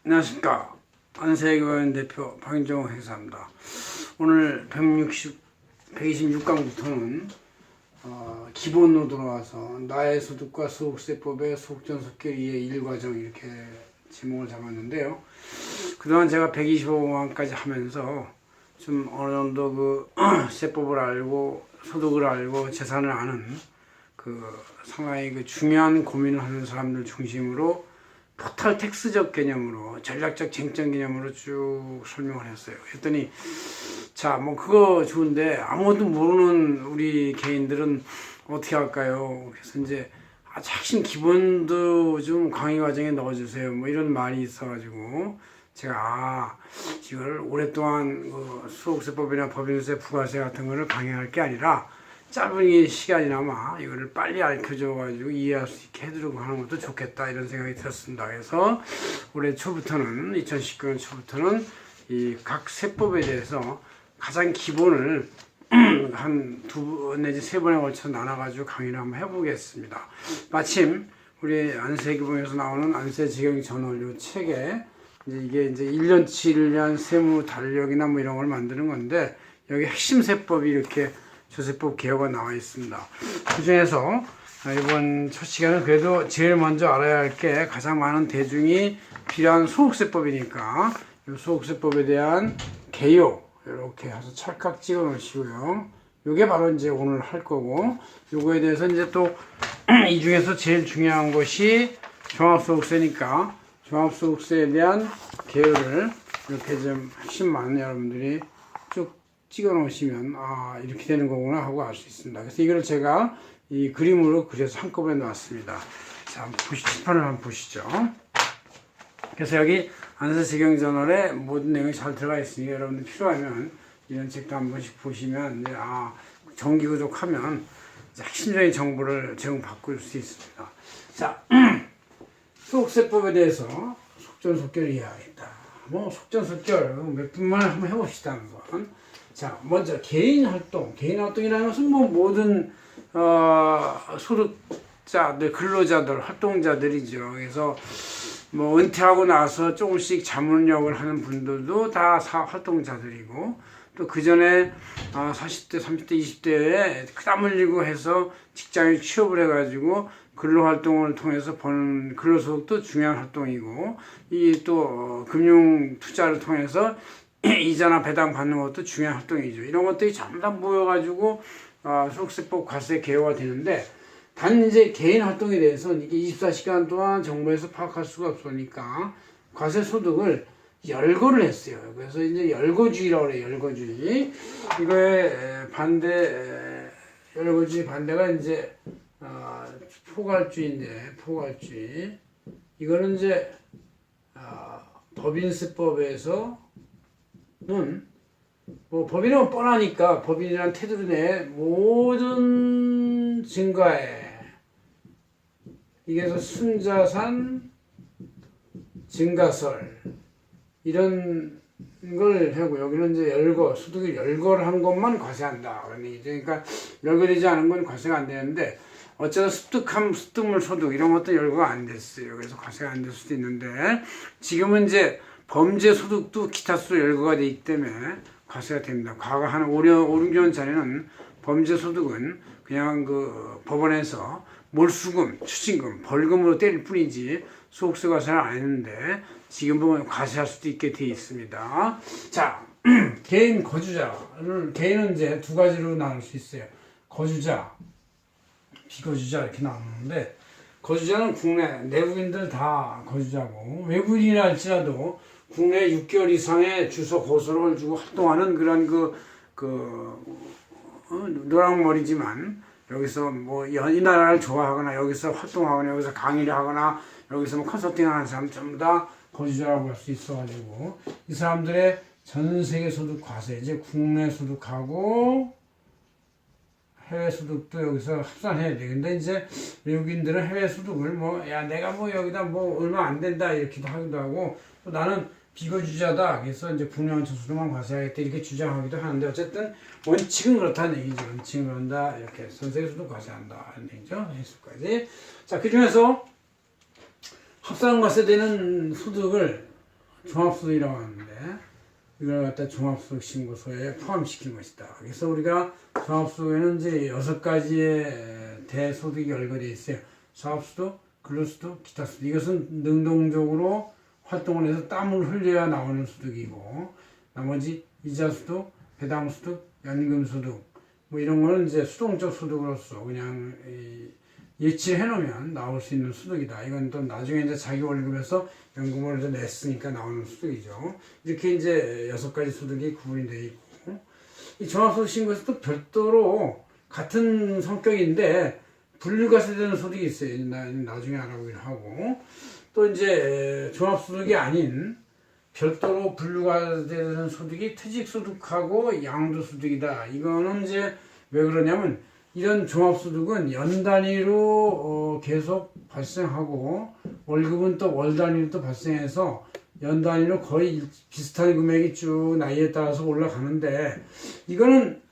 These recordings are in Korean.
안녕하십니까. 안세교원 대표 박인종 행사입니다. 오늘 126강부터는 기본으로 들어와서 나의 소득과 소득세법의 속전속결 이해 1과정 이렇게 제목을 잡았는데요. 그동안 제가 125강까지 하면서 좀 어느 정도 그 세법을 알고 소득을 알고 재산을 아는 그 상당히 그 중요한 고민을 하는 사람들 중심으로 토탈 텍스적 개념으로 전략적 쟁점 개념으로 쭉 설명을 했어요. 했더니 자 뭐 그거 좋은데 아무것도 모르는 우리 개인들은 어떻게 할까요? 그래서 이제 핵심 기본도 좀 강의 과정에 넣어주세요. 뭐 이런 말이 있어가지고 제가 이걸 오랫동안 그 소득세법이나 법인세, 부가세 같은 거를 강의할 게 아니라 짧은 시간이나마 이거를 빨리 알려줘가지고 이해할 수 있게 해드리고 하는 것도 좋겠다 이런 생각이 들었습니다. 그래서 올해 초부터는 2019년 초부터는 이 각 세법에 대해서 가장 기본을 한 2번 내지 3번에 걸쳐 나눠가지고 강의를 한번 해보겠습니다. 마침 우리 안세기본에서 나오는 안세지경전월 요 책에 이게 이제 1년치를 위한 세무 달력이나 뭐 이런 걸 만드는 건데 여기 핵심 세법이 이렇게 조세법 개요가 나와 있습니다. 그 중에서 이번 첫 시간은 그래도 제일 먼저 알아야 할 게 가장 많은 대중이 필요한 소득세법이니까 이 소득세법에 대한 개요 이렇게 해서 찰칵 찍어 놓으시고요. 이게 바로 이제 오늘 할 거고 요거에 대해서 이제 또 이 중에서 제일 중요한 것이 종합소득세니까 종합소득세에 대한 개요를 이렇게 좀 핵심만 여러분들이 쭉 찍어 놓으시면 이렇게 되는 거구나 하고 알 수 있습니다. 그래서 이걸 제가 이 그림으로 그려서 한꺼번에 놨습니다. 자, 칠판을 한번 보시죠. 그래서 여기 안세지경전월에 모든 내용이 잘 들어가 있으니 여러분들 필요하면 이런 책도 한 번씩 보시면 이제 정기구독하면 핵심적인 정보를 제공받을 수 있습니다. 자, 소득세법에 대해서 속전속결 이해하겠다. 뭐 속전속결 몇 분만 한번 해봅시다 한번. 자, 먼저 개인 활동이라는 것은 뭐 모든 소득자들, 근로자들, 활동자들이죠. 그래서 뭐 은퇴하고 나서 조금씩 자문력을 하는 분들도 다 활동자들이고 또 그 전에 40대, 30대, 20대에 땀 흘리고 해서 직장에 취업을 해가지고 근로활동을 통해서 버는 근로소득도 중요한 활동이고 이 또 금융 투자를 통해서 이자나 배당 받는 것도 중요한 활동이죠. 이런 것들이 전부 다 모여가지고 소득세법 과세 개요가 되는데 단 이제 개인 활동에 대해서는 이게 24시간 동안 정부에서 파악할 수가 없으니까 과세 소득을 열거를 했어요. 그래서 이제 열거주의라고 그래요. 열거주의. 이거에 열거주의 반대가 이제 포괄주의인데 포괄주의. 이거는 이제 법인세법에서는 뭐 법인은 뻔하니까 법인이란 테두리 내에 모든 증가에 이게서 순자산 증가설 이런 걸 하고 여기는 이제 소득을 열거를 한 것만 과세한다 그런 얘기죠. 그러니까 열거되지 않은 건 과세가 안 되는데 어쩌다 습득물 소득 이런 것도 열거가 안 됐어요. 그래서 과세가 안 될 수도 있는데 지금은 이제 범죄 소득도 기타 수로 열거가 되기 때문에 과세가 됩니다. 과거 한 5, 6년 전에는 범죄 소득은 그냥 그 법원에서 몰수금, 추징금, 벌금으로 때릴 뿐이지 소득세 과세를 안 했는데 지금 보면 과세할 수도 있게 되어 있습니다. 자, 개인 거주자를 개인은 이제 두 가지로 나눌 수 있어요. 거주자, 비거주자 이렇게 나누는데 거주자는 국내 내국인들 다 거주자고 외국인이라 할지라도 국내 6개월 이상의 주소 고소를 주고 활동하는 그런 노랑머리지만 여기서 뭐 이 나라를 좋아하거나 여기서 활동하거나 여기서 강의를 하거나 여기서 뭐 컨설팅 하는 사람 전부 다 거주자라고 할 수 있어가지고 이 사람들의 전 세계 소득 과세 이제 국내 소득하고 해외 소득도 여기서 합산해야 돼. 근데 이제 외국인들은 해외 소득을 내가 여기다 얼마 안 된다 이렇게도 하기도 하고 또 나는 비거주자다. 그래서 이제 국내 원천 소득만 과세하겠다 이렇게 주장하기도 하는데 어쨌든 원칙은 그렇다는 얘기죠. 원칙은 그런다 이렇게 전 세계 소득 과세한다 이런 얘기죠. 해수까지. 자, 그 중에서 합산과세되는 소득을 종합소득이라고 하는데 이걸 갖다 종합소득신고서에 포함시킨 것이다. 그래서 우리가 종합소득에는 이제 6가지의 대소득이 열거되어 있어요. 사업소득, 근로소득, 기타소득. 이것은 능동적으로 활동을 해서 땀을 흘려야 나오는 소득이고, 나머지 이자소득, 배당소득, 연금소득, 뭐 이런 거는 이제 수동적 소득으로서 그냥 예치해 놓으면 나올 수 있는 소득이다. 이건 또 나중에 이제 자기 월급에서 연금을 이제 냈으니까 나오는 소득이죠. 이렇게 이제 6가지 소득이 구분이 되어 있고, 이 종합소득 신고에서 또 별도로 같은 성격인데 분류가 되는 소득이 있어요. 나중에 알아보기로 하고, 또 이제 종합소득이 아닌 별도로 분류가 되는 소득이 퇴직소득하고 양도소득이다. 이거는 이제 왜 그러냐면 이런 종합소득은 연 단위로 계속 발생하고 월급은 또 월 단위로 또 발생해서 연 단위로 거의 비슷한 금액이 쭉 나이에 따라서 올라가는데, 이거는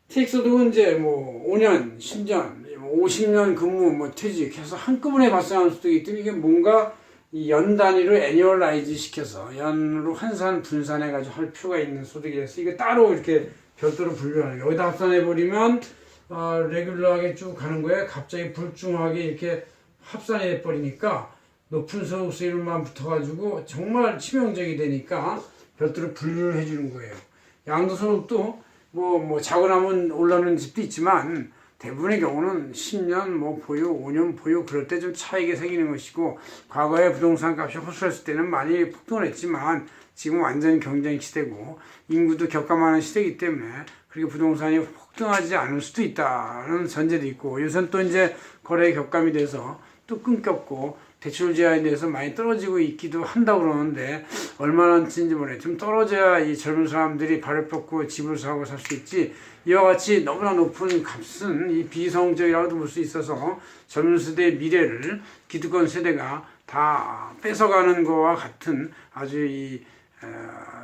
퇴직소득은 이제 뭐 5년, 10년, 50년 근무, 뭐 퇴직해서 한꺼번에 발생하는 소득이기 때문에 이게 뭔가 이 연 단위로 애니얼라이즈 시켜서 연으로 환산 분산해 가지고 할 필요가 있는 소득이라서 이게 따로 이렇게 별도로 분류하는 거예요. 여기다 합산해 버리면 레귤러하게 쭉 가는 거예요. 갑자기 불중하게 이렇게 합산해 버리니까 높은 소득세율만 붙어가지고 정말 치명적이 되니까 별도로 분류를 해주는 거예요. 양도소득도 뭐 자고 나면 올라오는 집도 있지만 대부분의 경우는 10년 뭐 보유, 5년 보유 그럴 때 좀 차이가 생기는 것이고, 과거에 부동산 값이 호술했을 때는 많이 폭등을 했지만 지금 완전 경쟁 시대고 인구도 격감하는 시대이기 때문에 그렇게 부동산이 폭등하지 않을 수도 있다는 전제도 있고, 요새는 또 이제 거래 격감이 돼서 또 끊겼고 대출 제한에 대해서 많이 떨어지고 있기도 한다고 그러는데 얼마나인지 모르겠어요. 좀 떨어져야 이 젊은 사람들이 발을 뻗고 집을 사고 살 수 있지, 이와 같이 너무나 높은 값은 이 비성적이라고도 볼 수 있어서 젊은 세대의 미래를 기득권 세대가 다 뺏어가는 것과 같은 아주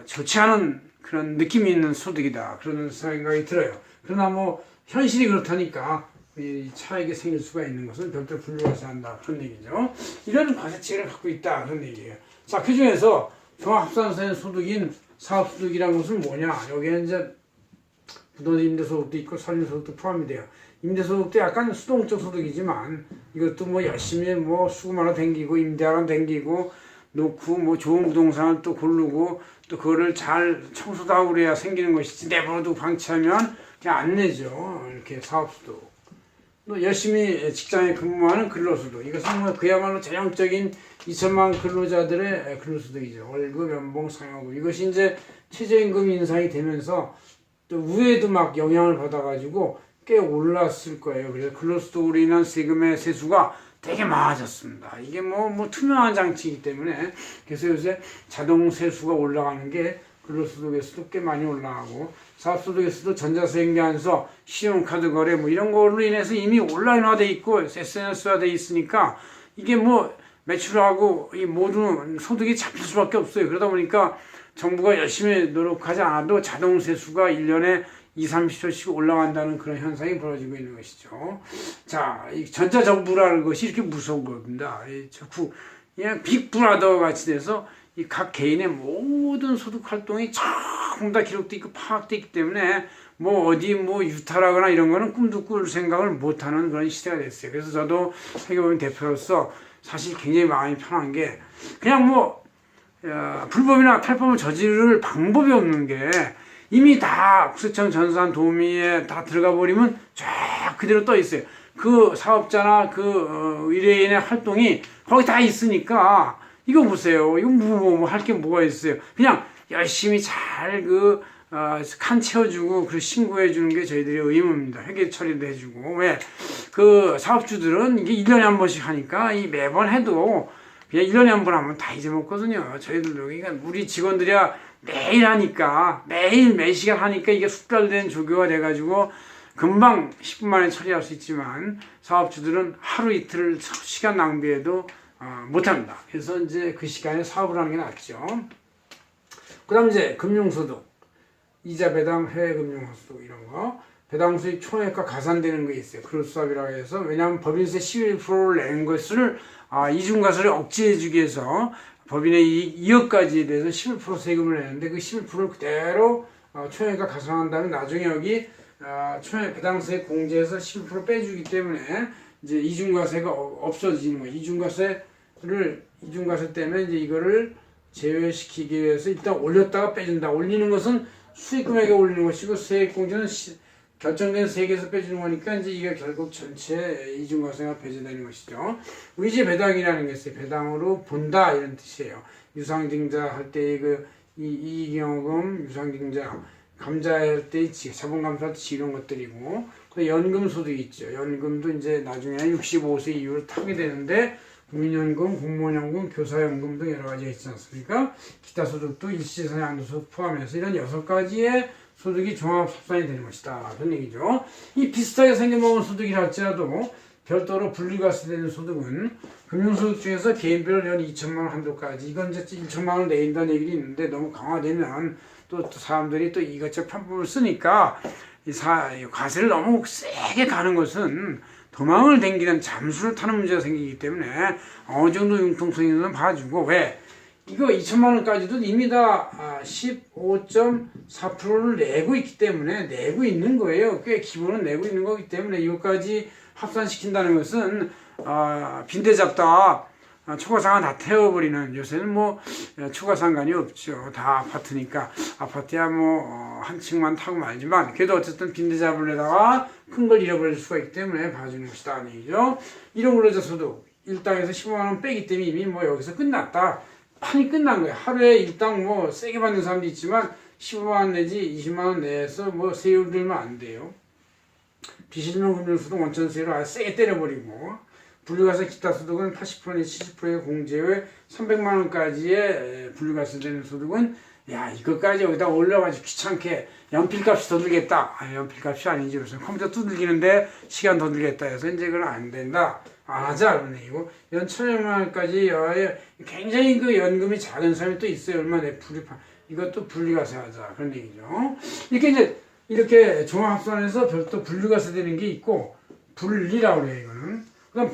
좋지 않은 그런 느낌이 있는 소득이다, 그런 생각이 들어요. 그러나 뭐 현실이 그렇다니까 이 차이가 생길 수가 있는 것은 별도로 분류해서 한다, 그런 얘기죠. 이런 과세치를 갖고 있다, 그런 얘기예요. 자, 그 중에서 종합합산세 소득인 사업소득이라는 것은 뭐냐? 여기에는 이제 부동산 임대소득도 있고 설립소득도 포함이 돼요. 임대소득도 약간 수동적 소득이지만 이것도 뭐 열심히 뭐 수금하러 댕기고 임대하러 댕기고 놓고 뭐 좋은 부동산을 또 고르고 또 그거를 잘 청소도 하고 그래야 생기는 것이지, 내버려두고 방치하면 그냥 안 내죠. 이렇게 사업소득. 또 열심히 직장에 근무하는 근로소득, 이것은 뭐 그야말로 전형적인 2천만 근로자들의 근로소득이죠. 월급, 연봉, 상여금. 이것이 이제 최저임금 인상이 되면서 또 위에도 막 영향을 받아가지고 꽤 올랐을 거예요. 그래서 근로소득으로 인한 세금의 세수가 되게 많아졌습니다. 이게 뭐 투명한 장치이기 때문에, 그래서 요새 자동 세수가 올라가는 게 근로소득에서도 꽤 많이 올라가고, 사업소득에서도 전자수행자에서 신용카드 거래 뭐 이런 걸로 인해서 이미 온라인화돼 있고 SNS화돼 있으니까 이게 뭐 매출하고 이 모든 소득이 잡힐 수밖에 없어요. 그러다 보니까 정부가 열심히 노력하지 않아도 자동 세수가 1년에 20-30%씩 올라간다는 그런 현상이 벌어지고 있는 것이죠. 자, 이 전자정부라는 것이 이렇게 무서운 겁니다. 그냥 빅브라더 같이 돼서 이 각 개인의 모든 소득 활동이 전부 다 기록돼 있고 파악돼 있기 때문에 뭐 어디 뭐 유탈하거나 이런 거는 꿈도 꿀 생각을 못하는 그런 시대가 됐어요. 그래서 저도 세계보험 대표로서 사실 굉장히 마음이 편한 게, 그냥 뭐 불법이나 탈법을 저지를 방법이 없는 게 이미 다 국세청 전산 도우미에 다 들어가 버리면 쫙 그대로 떠 있어요. 그 사업자나 그 의뢰인의 활동이 거기 다 있으니까, 이거 보세요. 이거 뭐 할 게 뭐가 있어요. 그냥 열심히 잘 칸 채워주고 그 신고해 주는 게 저희들의 의무입니다. 회계 처리도 해주고. 왜? 그 사업주들은 이게 1년에 한 번씩 하니까 이 매번 해도 그냥 1년에 한 번 하면 다 잊어먹거든요. 저희들도. 그러니까 우리 직원들이야 매일 하니까, 매일 매 시간 하니까 이게 숙달된 조교가 돼가지고 금방 10분 만에 처리할 수 있지만, 사업주들은 하루 이틀 시간 낭비해도 못합니다. 그래서 이제 그 시간에 사업을 하는 게 낫죠. 그 다음 이제 금융소득, 이자 배당, 해외금융소득 이런 거, 배당 수익 총액과 가산되는 게 있어요. 크로스업이라고 해서, 왜냐하면 법인세 11%를 낸 것을 이중과세를 억제해주기 위해서 법인의 이익 2억까지에 대해서 11% 세금을 내는데 그 11%를 그대로 총액과 가산한 다음에 나중에 여기 총액 배당세 공제에서 11% 빼주기 때문에 이제 이중과세가 없어지는 거예요. 이중과세 때문에 이제 이거를 제외시키기 위해서 일단 올렸다가 빼준다. 올리는 것은 수익 금액에 올리는 것이고 세액 공제는 결정된 세액에서 빼주는 거니까 이제 이게 결국 전체 이중과세가 배제되는 것이죠. 의지 배당이라는 게 있어요. 배당으로 본다 이런 뜻이에요. 유상증자 할 때 그 이익영금, 유상증자, 감자할 때 자본감사 때 이런 것들이고, 그 연금 소득이 있죠. 연금도 이제 나중에 65세 이후로 타게 되는데 국민연금, 공무원연금, 교사연금 등 여러 가지가 있지 않습니까? 기타 소득도 일시재산 양도소득 포함해서 이런 6가지의 소득이 종합합산이 되는 것이다. 그런 얘기죠. 이 비슷하게 생겨먹은 소득이라 할지라도 별도로 분리과세되는 소득은 금융소득 중에서 개인별 연 2천만 원 한도까지, 이건 이제 1천만 원 내린다는 얘기도 있는데 너무 강화되면 또 사람들이 또 이것저것 편법을 쓰니까 과세를 너무 세게 가는 것은 도망을 댕기는 잠수를 타는 문제가 생기기 때문에 어느 정도 융통성이는 봐주고, 왜? 이거 2천만 원까지도 이미 다 15.4%를 내고 있기 때문에 내고 있는 거예요. 꽤 기본은 내고 있는 거기 때문에 이것까지 합산시킨다는 것은 빈대잡다 초과상관 다 태워버리는, 요새는 뭐 초과상관이 없죠. 다 아파트니까 아파트야 뭐 한 층만 타고 말지만 그래도 어쨌든 빈대잡으려다가 큰 걸 잃어버릴 수가 있기 때문에 봐주는 것이다 하는 얘기죠. 이런 근로자 소득 일당에서 15만 원 빼기 때문에 이미 뭐 여기서 끝났다. 판이 끝난 거야. 하루에 일당 뭐 세게 받는 사람도 있지만 15만 원 내지 20만 원 내에서 뭐 세율 들면 안 돼요. 비실명 금융소득 원천세율을 아예 세게 때려버리고, 분류과세 기타 소득은 80% 내지 70%의 공제 후에 300만 원까지의 분류과세 되는 소득은 이것까지 여기다 올려가지고 귀찮게 연필값이 더 들겠다. 연필값이 아니지. 무슨 컴퓨터 두들기는데 시간 더 들겠다 해서 이제 그건 안 된다. 안 하자. 그런 얘기고. 연 1,000만 원까지 굉장히 그 연금이 작은 사람이 또 있어요. 얼마나 이것도 분리과세 하자. 그런 얘기죠. 이렇게 종합합산해서 별도 분류과세 되는 게 있고, 분리라고 그래요, 이거는. 그럼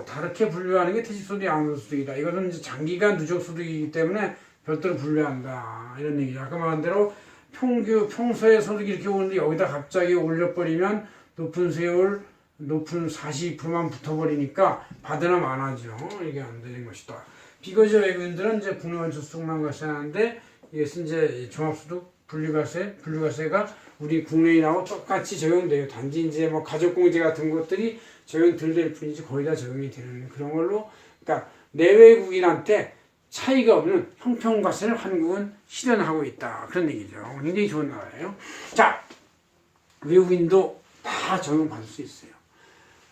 다르게 분류하는 게 퇴직소득, 양도소득이다. 이거는 이제 장기간 누적소득이기 때문에 별도로 분류한다. 이런 얘기죠. 아까 말한 대로 평소에 소득이 이렇게 오는데 여기다 갑자기 올려버리면 높은 세율, 높은 42%만 붙어버리니까 받으나 마나죠. 이게 안 되는 것이다. 비거주 외국인들은 이제 국내원천소득만 과세하는데, 이것은 이제 종합소득 분류과세가 우리 국내인하고 똑같이 적용돼요. 단지 이제 뭐 가족공제 같은 것들이 적용 덜 될 뿐이지 거의 다 적용이 되는 그런 걸로, 그러니까 내외국인한테 차이가 없는 형평과세를 한국은 실현하고 있다. 그런 얘기죠. 굉장히 좋은 나라예요. 자, 외국인도 다 적용받을 수 있어요.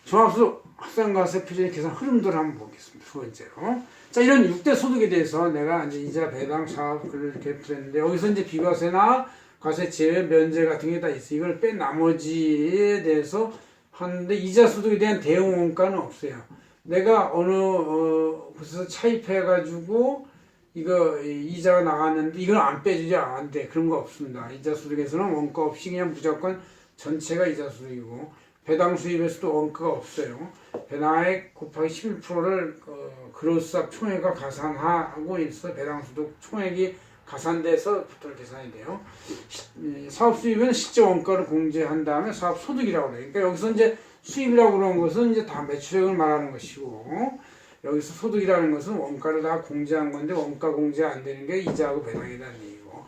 종합소득 합산과세 표준의 계산 흐름도를 한번 보겠습니다. 두 번째로. 자, 이런 6대 소득에 대해서 내가 이제 이자, 배당, 사업, 글을 이렇게 풀었는데, 여기서 이제 비과세나 과세 제외, 면제 같은 게 다 있어요. 이걸 뺀 나머지에 대해서 하는데, 이자 소득에 대한 대응 원가는 없어요. 내가 어느 곳에서 차입해가지고 이거 이자가 나갔는데 이걸 안 빼주지 안 돼. 그런 거 없습니다. 이자 소득에서는 원가 없이 그냥 무조건 전체가 이자 소득이고, 배당 수입에서도 원가가 없어요. 배당액 곱하기 11%를 그로스압 총액과 가산하고 있어. 배당 소득 총액이 가산돼서 부터 계산이 돼요. 사업 수입은 실제 원가를 공제한 다음에 사업 소득이라고 그래요. 그러니까 여기서 이제 수입이라고 그러는 것은 이제 다 매출액을 말하는 것이고, 여기서 소득이라는 것은 원가를 다 공제한 건데 원가 공제 안 되는 게 이자하고 배당이라는 얘기고,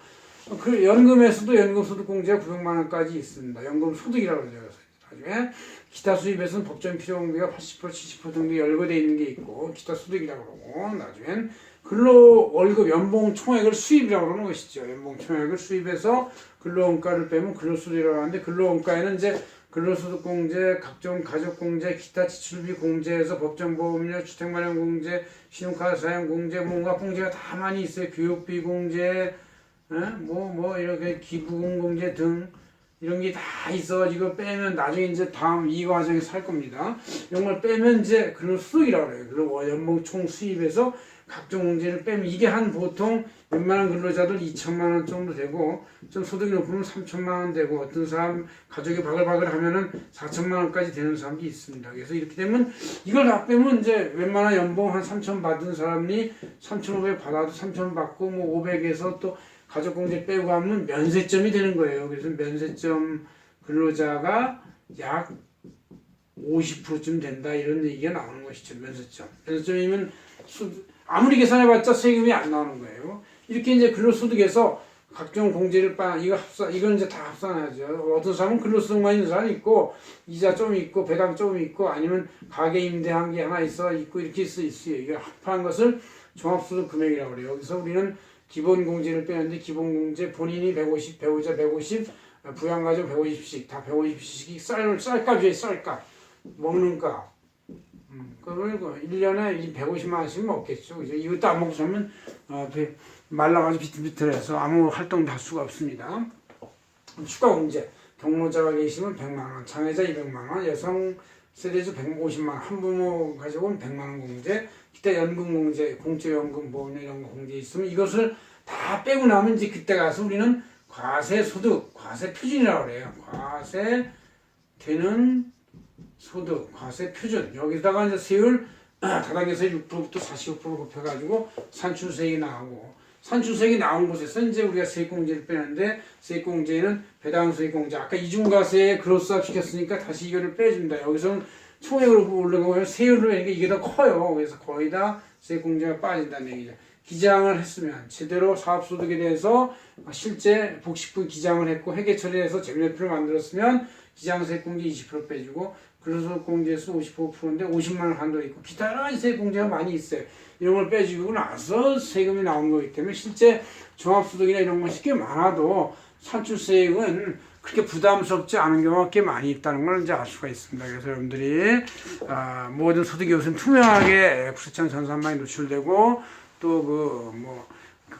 그 연금에서도 연금소득 공제가 900만 원까지 있습니다. 연금소득이라고 그러죠. 나중에 기타 수입에서는 법정 필요공비가 80% 70% 정도 열거되어 있는 게 있고, 기타 소득이라고 그러고, 나중엔 근로 월급 연봉 총액을 수입이라고 그러는 것이죠. 연봉 총액을 수입해서 근로원가를 빼면 근로소득이라고 하는데, 근로원가에는 이제 근로소득공제, 각종 가족공제, 기타 지출비 공제에서 법정보험료, 주택마련공제, 신용카드 사용공제, 뭔가 공제가 다 많이 있어요. 교육비 공제, 이렇게 기부금 공제 등 이런 게 다 있어가지고 빼면 나중에 이제 다음 이 과정에서 할 겁니다. 이런 걸 빼면 이제 근로소득이라고 해요. 그리고 연봉 총 수입에서 각종 공제를 빼면 이게 한 보통 웬만한 근로자들 2천만 원 정도 되고 좀 소득이 높으면 3천만 원 되고 어떤 사람 가족이 바글바글 하면은 4천만 원까지 되는 사람도 있습니다. 그래서 이렇게 되면 이걸 다 빼면 이제 웬만한 연봉 한 3천 받은 사람이 3,500 받아도 3천 받고 뭐 500에서 또 가족 공제 빼고 하면 면세점이 되는 거예요. 그래서 면세점 근로자가 약 50%쯤 된다 이런 얘기가 나오는 것이죠. 면세점. 면세점이면 아무리 계산해봤자 세금이 안 나오는 거예요. 이렇게 이제 근로소득에서 각종 공제를 이건 이제 다 합산하죠. 어떤 사람은 근로소득만 있는 사람이 있고 이자 좀 있고 배당 좀 있고 아니면 가계 임대한 게 하나 있고 이렇게 있어요. 이게 합한 것을 종합소득 금액이라고 그래요. 여기서 우리는 기본 공제를 빼는데 기본 공제 본인이 150, 배우자 150, 부양가족 150씩 다 150씩이 쌀값이에요. 쌀값 먹는 값. 그걸 1년에 150만 원씩 먹겠죠. 그죠? 이것도 안 먹고 살면 말라가지고 비틀비틀해서 아무 활동도 할 수가 없습니다. 추가 공제. 경로자가 계시면 100만 원, 장애자 200만 원, 여성 세대주 150만 원, 한부모 가족은 100만 원 공제, 기타 연금 공제, 공적연금, 보험연금 공제 있으면 이것을 다 빼고 나면 이제 그때 가서 우리는 과세소득, 과세표준이라고 그래요. 과세되는 소득, 과세 표준. 여기다가 이제 세율 다당에서 6%부터 45% 곱해가지고 산출세액이 나오고, 산출세액이 나온 곳에서 이제 우리가 세액공제를 빼는데, 세액공제는 배당수익공제. 아까 이중과세에 그로스업 시켰으니까 다시 이거를 빼줍니다. 여기서는 총액으로 올라가고 세율로 하니까 이게 더 커요. 그래서 거의 다 세액공제가 빠진다는 얘기죠. 기장을 했으면 제대로 사업소득에 대해서 실제 복식부 기장을 했고 회계 처리해서 재무제표를 만들었으면 기장세액공제 20% 빼주고 근로소득공제에서 55%인데 50만 원 한도 있고 기타 여러 가지 세액공제가 많이 있어요. 이런 걸 빼주고 나서 세금이 나온 거기 때문에 실제 종합소득이나 이런 것이 꽤 많아도 산출세액은 그렇게 부담스럽지 않은 경우가 꽤 많이 있다는 걸 이제 알 수가 있습니다. 그래서 여러분들이 모든 소득이 우선 투명하게 F세청 전산망에 노출되고 또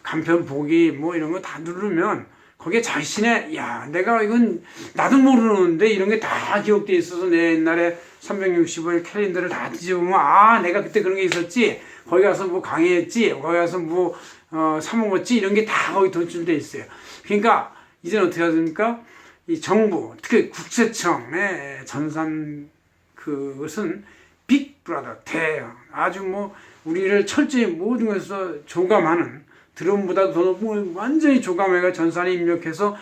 간편 보기 이런 거 다 누르면 거기에 자신의 내가 이건 나도 모르는데 이런 게 다 기록돼 있어서 내 옛날에 365일 캘린더를 다 뒤져보면 내가 그때 그런 게 있었지, 거기 가서 뭐 강의했지, 거기 가서 사 먹었지, 이런 게 다 거기 도출돼 있어요. 그러니까 이제는 어떻게 하십니까? 이 정부, 특히 국세청의 전산 그것은 빅브라더, 아주 우리를 철저히 모든 것에서 조감하는, 드론보다 더 높은 완전히 조감해가 전산에 입력해서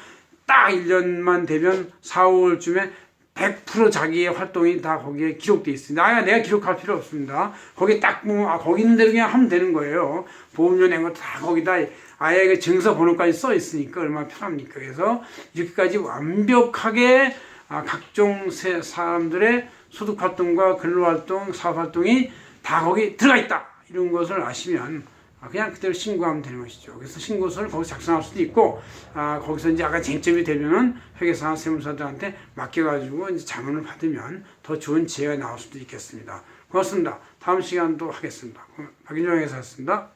딱 1년만 되면 4, 5월쯤에 100% 자기의 활동이 다 거기에 기록돼 있습니다. 내가 기록할 필요 없습니다. 거기 딱 보면 거기 있는 대로 그냥 하면 되는 거예요. 보험료 낸 거 다 거기다 아예 그 증서 번호까지 써 있으니까 얼마나 편합니까? 그래서 이렇게까지 완벽하게 각종 사람들의 소득활동과 근로활동, 사업활동이 다 거기 들어가 있다. 이런 것을 아시면 그냥 그대로 신고하면 되는 것이죠. 그래서 신고서를 거기서 작성할 수도 있고, 거기서 이제 아까 쟁점이 되면은 회계사나 세무사들한테 맡겨가지고 이제 자문을 받으면 더 좋은 지혜가 나올 수도 있겠습니다. 고맙습니다. 다음 시간도 하겠습니다. 박인종 회계사였습니다.